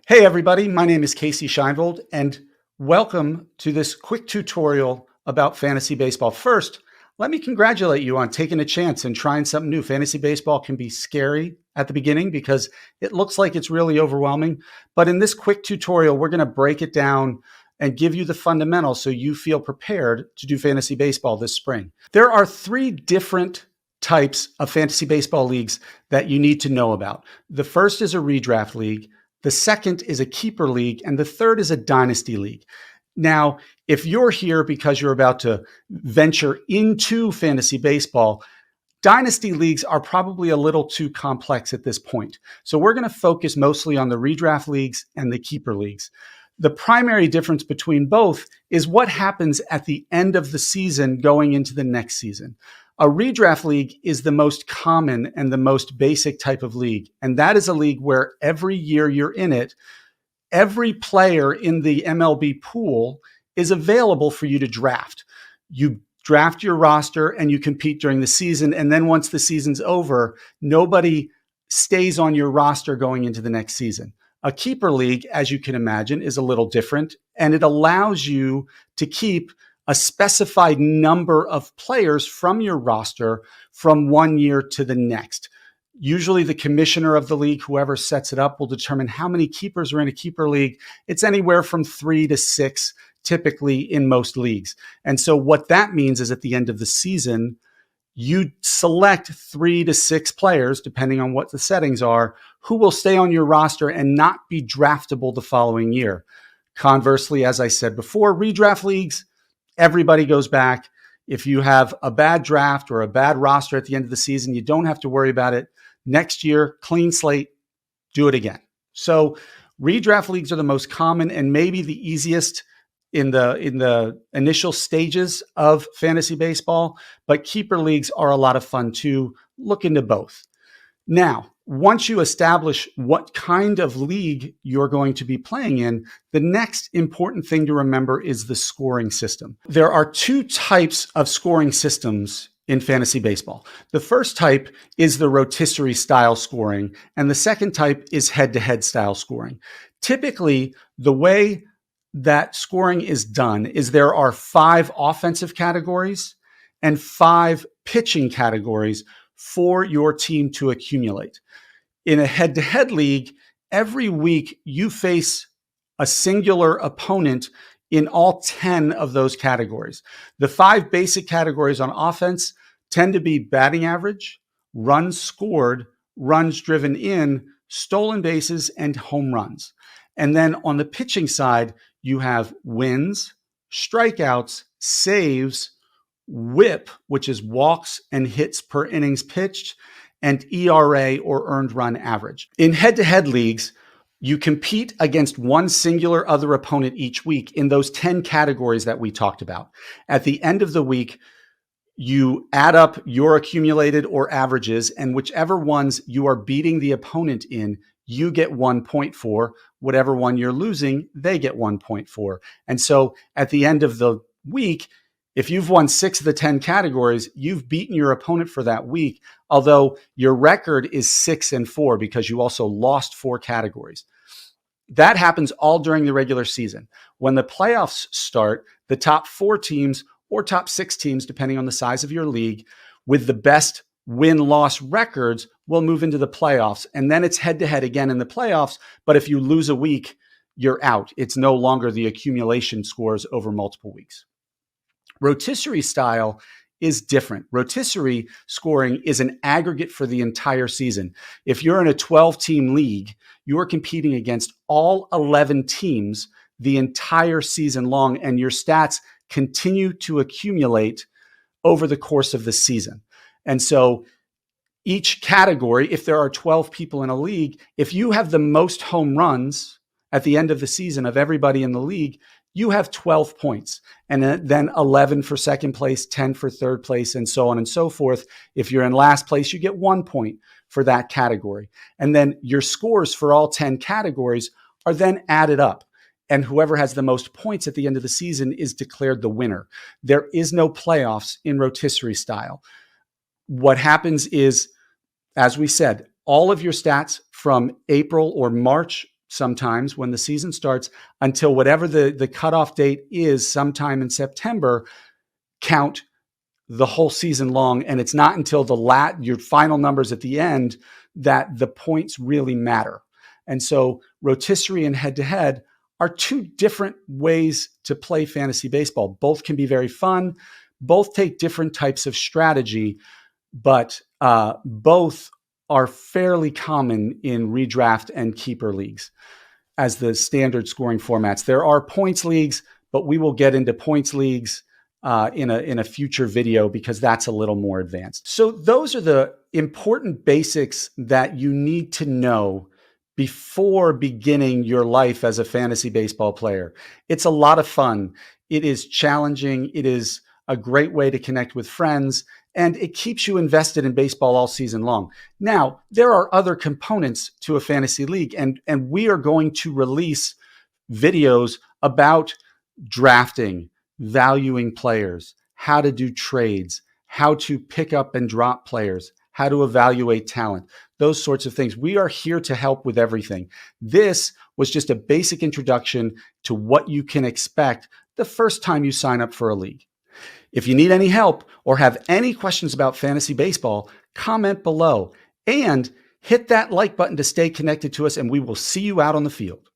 Hey everybody, my name is Casey Scheinvold and welcome to this quick tutorial about fantasy baseball. First, let me congratulate you on taking a chance and trying something new. Fantasy baseball can be scary at the beginning because it looks like it's really overwhelming. But in this quick tutorial, we're going to break it down and give you the fundamentals so you feel prepared to do fantasy baseball this spring. There are three different types of fantasy baseball leagues that you need to know about. The first is a redraft league. The second is a keeper league, and the third is a dynasty league. Now, if you're here because you're about to venture into fantasy baseball, dynasty leagues are probably a little too complex at this point. So we're going to focus mostly on the redraft leagues and the keeper leagues. The primary difference between both is what happens at the end of the season going into the next season. A redraft league is the most common and the most basic type of league. And that is a league where every year you're in it, every player in the MLB pool is available for you to draft. You draft your roster and you compete during the season. And then once the season's over, nobody stays on your roster going into the next season. A keeper league, as you can imagine, is a little different, and it allows you to keep a specified number of players from your roster from 1 year to the next. Usually the commissioner of the league, whoever sets it up, will determine how many keepers are in a keeper league. It's anywhere from 3 to 6, typically in most leagues. And so what that means is at the end of the season, you select 3 to 6 players, depending on what the settings are, who will stay on your roster and not be draftable the following year. Conversely, as I said before, redraft leagues, everybody goes back. If you have a bad draft or a bad roster at the end of the season, you don't have to worry about it. Next year, clean slate, do it again. So redraft leagues are the most common and maybe the easiest in the initial stages of fantasy baseball, but keeper leagues are a lot of fun too. Look into both. Now, once you establish what kind of league you're going to be playing in, the next important thing to remember is the scoring system. There are two types of scoring systems in fantasy baseball. The first type is the rotisserie style scoring, and the second type is head-to-head style scoring. Typically, the way that scoring is done is there are 5 offensive categories and 5 pitching categories for your team to accumulate. In a head-to-head league, every week you face a singular opponent in all 10 of those categories. The 5 basic categories on offense tend to be batting average, runs scored, runs driven in, stolen bases, and home runs. And then on the pitching side, you have wins, strikeouts, saves, WHIP, which is walks and hits per innings pitched, and ERA or earned run average. In head-to-head leagues, you compete against one singular other opponent each week in those 10 categories that we talked about. At the end of the week, you add up your accumulated or averages, and whichever ones you are beating the opponent in, you get 1 point for. Whatever one you're losing, they get 1 point for. And so at the end of the week, if you've won 6 of the 10 categories, you've beaten your opponent for that week, although your record is 6-4 because you also lost 4 categories. That happens all during the regular season. When the playoffs start, the top 4 teams or top 6 teams, depending on the size of your league, with the best win-loss records will move into the playoffs. And then it's head-to-head again in the playoffs. But if you lose a week, you're out. It's no longer the accumulation scores over multiple weeks. Rotisserie style is different. Rotisserie scoring is an aggregate for the entire season. If you're in a 12-team league, you are competing against all 11 teams the entire season long, and your stats continue to accumulate over the course of the season. And so each category, if there are 12 people in a league, if you have the most home runs at the end of the season of everybody in the league, you have 12 points, and then 11 for second place, 10 for third place, and so on and so forth. If you're in last place, you get 1 point for that category. And then your scores for all 10 categories are then added up. And whoever has the most points at the end of the season is declared the winner. There is no playoffs in rotisserie style. What happens is, as we said, all of your stats from April or March sometimes when the season starts until whatever the cutoff date is sometime in September, count the whole season long. And it's not until your final numbers at the end that the points really matter. And so rotisserie and head-to-head are two different ways to play fantasy baseball. Both can be very fun. Both take different types of strategy, but both are fairly common in redraft and keeper leagues as the standard scoring formats. There are points leagues, but we will get into points leagues in a future video because that's a little more advanced. So those are the important basics that you need to know before beginning your life as a fantasy baseball player. It's a lot of fun. It is challenging. It is a great way to connect with friends, and it keeps you invested in baseball all season long. Now, there are other components to a fantasy league, and we are going to release videos about drafting, valuing players, how to do trades, how to pick up and drop players, how to evaluate talent, those sorts of things. We are here to help with everything. This was just a basic introduction to what you can expect the first time you sign up for a league. If you need any help or have any questions about fantasy baseball, comment below and hit that like button to stay connected to us, and we will see you out on the field.